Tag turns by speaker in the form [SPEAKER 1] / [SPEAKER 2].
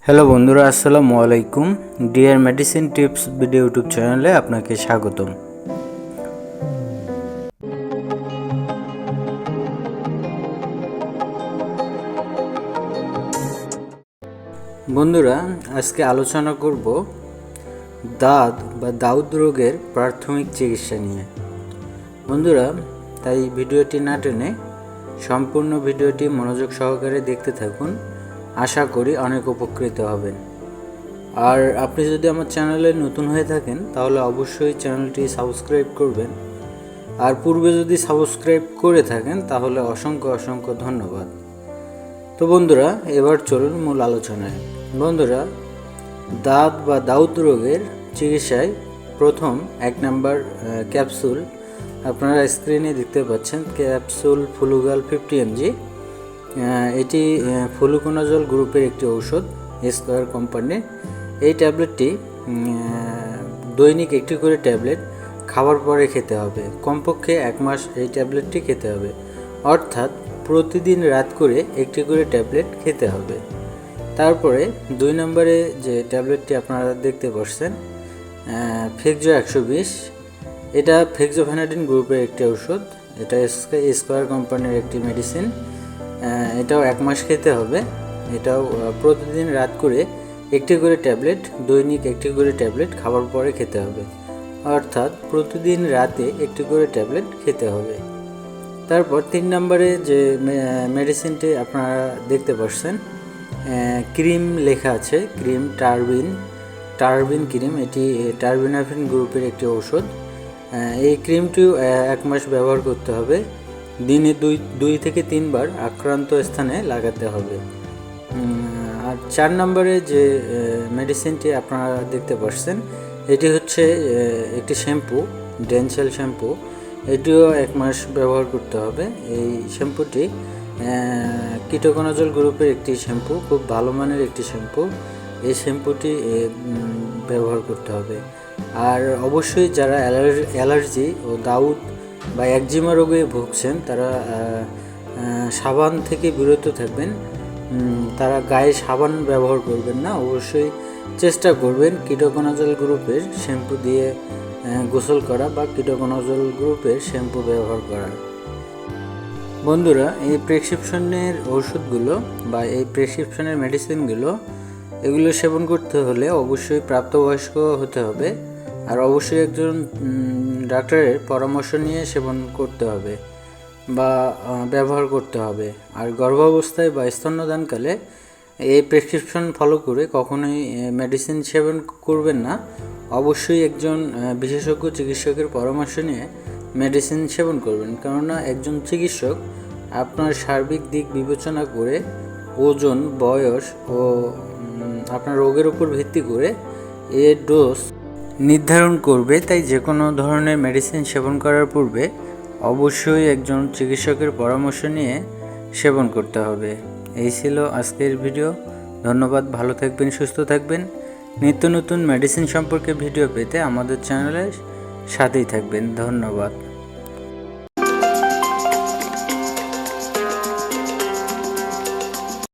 [SPEAKER 1] Hello বন্ধুরা, আসসালামু আলাইকুম। Dear medicine tips video YouTube চ্যানেলে আপনাকে স্বাগতম। বন্ধুরা, আজকে আলোচনা করব দাঁত বা দাউদ রোগের প্রাথমিক চিকিৎসা নিয়ে। বন্ধুরা, তাই ভিডিওটি না টেনে সম্পূর্ণ ভিডিওটি মনোযোগ সহকারে দেখতে থাকুন। আশা করি অনেক উপকৃত হবেন। আর আপনি যদি আমার চ্যানেলে নতুন হয়ে থাকেন তাহলে অবশ্যই চ্যানেলটি সাবস্ক্রাইব করবেন। আর পূর্বে যদি সাবস্ক্রাইব করে থাকেন তাহলে অসংখ্য ধন্যবাদ। তো বন্ধুরা, এবার চলুন মূল আলোচনায়। বন্ধুরা, দাঁত বা দাউদ রোগের চিকিৎসায় প্রথম 1 নাম্বার ক্যাপসুল আপনারা স্ক্রিনে দেখতে পাচ্ছেন। Capsule Flugal 50 mg। এটি ফ্লুকোনাজল গ্রুপের একটি ঔষধ, স্কয়ার কোম্পানির। এই ট্যাবলেটটি দৈনিক একটি করে ট্যাবলেট খাওয়ার পরে খেতে হবে। কমপক্ষে 1 মাস এই ট্যাবলেটটি খেতে হবে, অর্থাৎ প্রতিদিন রাত করে একটি করে ট্যাবলেট খেতে হবে। তারপরে 2 নম্বরে যে ট্যাবলেটটি আপনারা দেখতে পাচ্ছেন, ফেক্সো 120। এটা ফেক্সোফেনাডিন গ্রুপের একটি ঔষধ। এটা স্কয়ার কোম্পানির একটি মেডিসিন। এটাও 1 মাস খেতে হবে। এটাও প্রতিদিন রাত করে একটি করে ট্যাবলেট, দৈনিক একটি করে ট্যাবলেট খাওয়ার পরে খেতে হবে, অর্থাৎ প্রতিদিন রাতে একটি করে ট্যাবলেট খেতে হবে। তারপর 3 নম্বরে যে মেডিসিনটি আপনারা দেখতে পাচ্ছেন, ক্রিম লেখা আছে, ক্রিম টারবিন ক্রিম। এটি টারবিনাফিন গ্রুপের একটি ঔষধ। এই ক্রিমটিও 1 মাস ব্যবহার করতে হবে। দিনে 2 থেকে 3 বার আক্রান্ত স্থানে লাগাতে হবে। আর 4 নম্বরে যে মেডিসিনটি আপনারা দেখতে পাচ্ছেন, এটি হচ্ছে একটি শ্যাম্পু, ডেনসেল শ্যাম্পু। এটিও 1 মাস ব্যবহার করতে হবে। এই শ্যাম্পুটি কিটোকোনাজল গ্রুপের একটি শ্যাম্পু, খুব ভালো মানের একটি শ্যাম্পু। এই শ্যাম্পুটি ব্যবহার করতে হবে। আর অবশ্যই যারা অ্যালার্জি ও দাউদ বা একজিমা রোগে ভুগছেন তারা সাবান থেকে বিরত থাকবেন। তারা গায়ে সাবান ব্যবহার করবেন না। অবশ্যই চেষ্টা করবেন কিটোকোনাজল গ্রুপের শ্যাম্পু দিয়ে গোসল করা বা কিটোকোনাজল গ্রুপের শ্যাম্পু ব্যবহার করা। বন্ধুরা, এই প্রেসক্রিপশনের ওষুধগুলো বা এই প্রেসক্রিপশনের মেডিসিনগুলো এগুলো সেবন করতে হলে অবশ্যই প্রাপ্তবয়স্ক হতে হবে। আর অবশ্যই একজন ডাক্তারের পরামর্শ নিয়ে সেবন করতে হবে বা ব্যবহার করতে হবে। আর গর্ভাবস্থায় বা স্তন্যদানকালে এই প্রেসক্রিপশন ফলো করে কখনোই মেডিসিন সেবন করবেন না। অবশ্যই একজন বিশেষজ্ঞ চিকিৎসকের পরামর্শ নিয়ে মেডিসিন সেবন করবেন, কেননা একজন চিকিৎসক আপনার সার্বিক দিক বিবেচনা করে ওজন, বয়স ও আপনার রোগের উপর ভিত্তি করে এর ডোজ নির্ধারণ করবে। তাই যে কোনো ধরনের মেডিসিন সেবন করার পূর্বে অবশ্যই একজন চিকিৎসকের পরামর্শ নিয়ে সেবন করতে হবে। এই ছিল আজকের ভিডিও। ধন্যবাদ। ভালো থাকবেন, সুস্থ থাকবেন। নিত্য নতুন মেডিসিন সম্পর্কে ভিডিও পেতে আমাদের চ্যানেলের সাথেই থাকবেন। ধন্যবাদ।